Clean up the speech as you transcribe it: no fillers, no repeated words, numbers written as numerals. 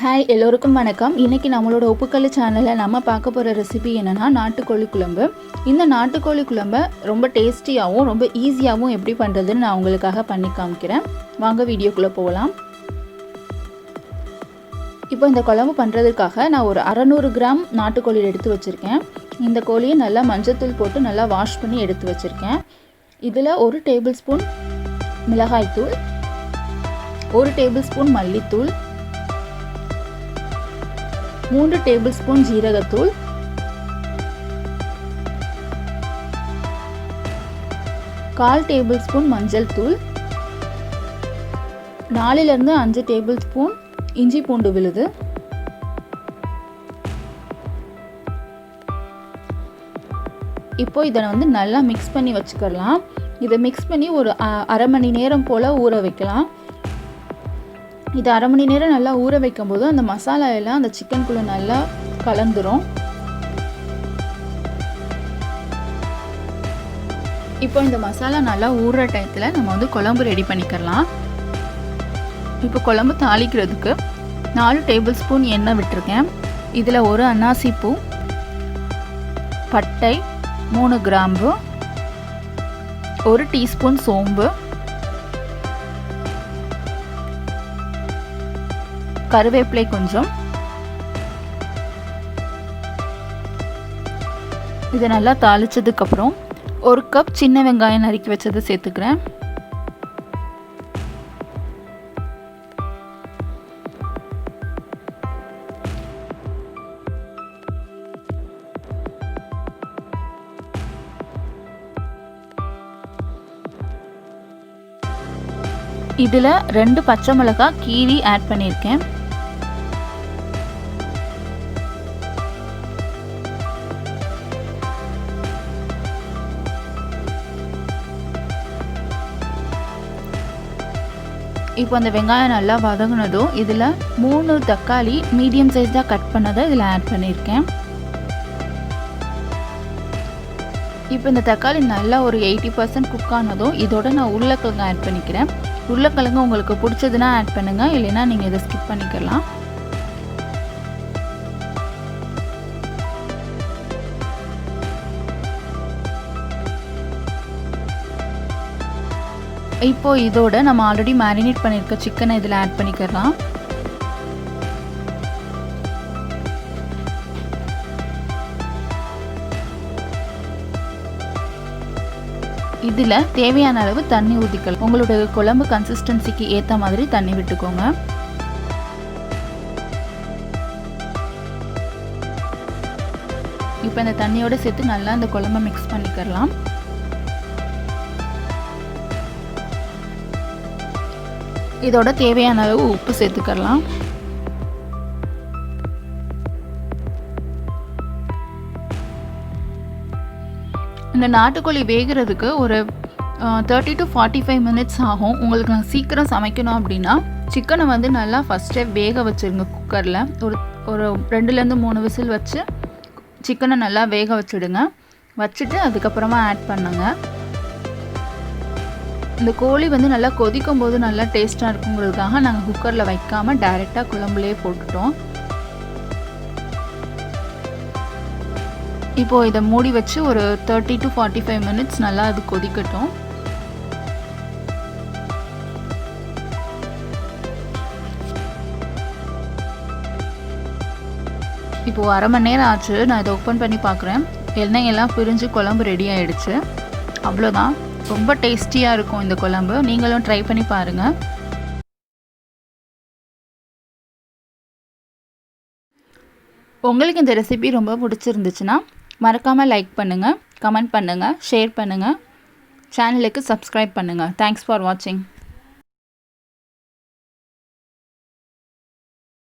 Hi எல்லோருக்கும் வணக்கம். இன்றைக்கி நம்மளோட உப்புக்கல் சேனலில் நம்ம பார்க்க போகிற ரெசிபி என்னென்னா நாட்டுக்கோழி குழம்பு. இந்த நாட்டுக்கோழி குழம்பை ரொம்ப டேஸ்டியாகவும் ரொம்ப ஈஸியாகவும் எப்படி பண்ணுறதுன்னு நான் உங்களுக்காக பண்ணி காமிக்கிறேன். வாங்க வீடியோக்குள்ளே போகலாம். இப்போ இந்த குழம்பு பண்ணுறதுக்காக நான் ஒரு 600 கிராம் நாட்டுக்கோழி எடுத்து வச்சுருக்கேன். இந்த கோழியை நல்லா மஞ்சத்தூள் போட்டு நல்லா வாஷ் பண்ணி எடுத்து வச்சுருக்கேன். இதில் 1 டேபிள் ஸ்பூன் மிளகாய்த்தூள், 1 டேபிள் ஸ்பூன் மல்லித்தூள், 3 டேபிள் ஸ்பூன் ஜீரகத்தூள், 1/4 டேபிள் ஸ்பூன் மஞ்சள் தூள், 4லிருந்து 5 டேபிள் ஸ்பூன் இஞ்சி பூண்டு விழுது, இப்போ இதை நல்லா மிக்ஸ் பண்ணி வச்சுக்கலாம். இதை மிக்ஸ் பண்ணி ஒரு அரை மணி நேரம் போல் ஊற வைக்கலாம். இது அரை மணி நேரம் நல்லா ஊற வைக்கும்போது அந்த மசாலா எல்லாம் அந்த சிக்கனுக்குள்ளே நல்லா கலந்துரும். இப்போ இந்த மசாலா நல்லா ஊறுற டயத்தில் நம்ம குழம்பு ரெடி பண்ணிக்கலாம். இப்போ குழம்பு தாளிக்கிறதுக்கு 4 டேபிள் ஸ்பூன் எண்ணெய் விட்டுருக்கேன். இதில் 1 அன்னாசி பூ, பட்டை, 3 கிராம்பு, 1 டீஸ்பூன் சோம்பு, கருவேப்பிலை கொஞ்சம். இதை நல்லா தாளிச்சதுக்கப்புறம் 1 கப் சின்ன வெங்காயம் நறுக்கி வச்சதை சேர்த்துக்கிறேன். இதில் 2 பச்சை மிளகாய் கீரி ஆட் பண்ணியிருக்கேன். இப்போ அந்த வெங்காயம் நல்லா வதங்கினதும் இதில் 3 தக்காளி மீடியம் சைஸாக கட் பண்ணதை இதில் ஆட் பண்ணியிருக்கேன். இப்போ இந்த தக்காளி நல்லா ஒரு 80% குக் ஆனதும் இதோட நான் உருளைக்கிழங்கு ஆட் பண்ணிக்கிறேன். உருளைக்கிழங்கு உங்களுக்கு பிடிச்சதுன்னா ஆட் பண்ணுங்கள், இல்லைன்னா நீங்கள் இதை ஸ்கிப் பண்ணிக்கலாம். இப்போ இதோட நம்ம ஆல்ரெடி மேரினேட் பண்ணியிருக்க சிக்கனை இதில் ஆட் பண்ணிக்கலாம். இதில் தேவையான அளவு தண்ணி ஊற்றிக்கலாம். உங்களுடைய குழம்பு கன்சிஸ்டன்சிக்கு ஏற்ற மாதிரி தண்ணி விட்டுக்கோங்க. இப்போ இந்த தண்ணியோட சேர்த்து நல்லா இந்த குழம்பை மிக்ஸ் பண்ணிக்கலாம். இதோட தேவையான அளவு உப்பு சேர்த்துக்கலாம். இந்த நாட்டுக்கோழி வேகிறதுக்கு ஒரு 30 to 45 மினிட்ஸ் ஆகும். உங்களுக்கு சீக்கிரம் சமைக்கணும் அப்படின்னா சிக்கனை நல்லா ஃபஸ்ட்டே வேக வச்சுருங்க. குக்கரில் ஒரு 2லேருந்து 3 விசில் வச்சு சிக்கனை நல்லா வேக வச்சுடுங்க. வச்சுட்டு அதுக்கப்புறமா ஆட் பண்ணுங்க. இந்த கோழி நல்லா கொதிக்கும் போது நல்லா டேஸ்ட்டாக இருக்குங்கிறதுக்காக நாங்கள் குக்கரில் வைக்காமல் டைரெக்டாக குழம்புலேயே போட்டுட்டோம். இப்போது இதை மூடி வச்சு ஒரு 30 to 45 மினிட்ஸ் நல்லா அது கொதிக்கட்டும். இப்போது அரை மணி நேரம் ஆச்சு. நான் இதை ஓப்பன் பண்ணி பார்க்குறேன். எண்ணெய் எல்லாம் பிரிஞ்சு குழம்பு ரெடி ஆகிடுச்சு. அவ்வளோதான். ரொம்ப டேஸ்டியாக இருக்கும் இந்த குழம்பு. நீங்களும் ட்ரை பண்ணி பாருங்கள். உங்களுக்கு இந்த ரெசிபி ரொம்ப பிடிச்சிருந்துச்சுன்னா மறக்காமல் லைக் பண்ணுங்கள், கமெண்ட் பண்ணுங்கள், ஷேர் பண்ணுங்கள், சேனலுக்கு சப்ஸ்கிரைப் பண்ணுங்கள். தேங்க்ஸ் ஃபார் வாட்சிங்.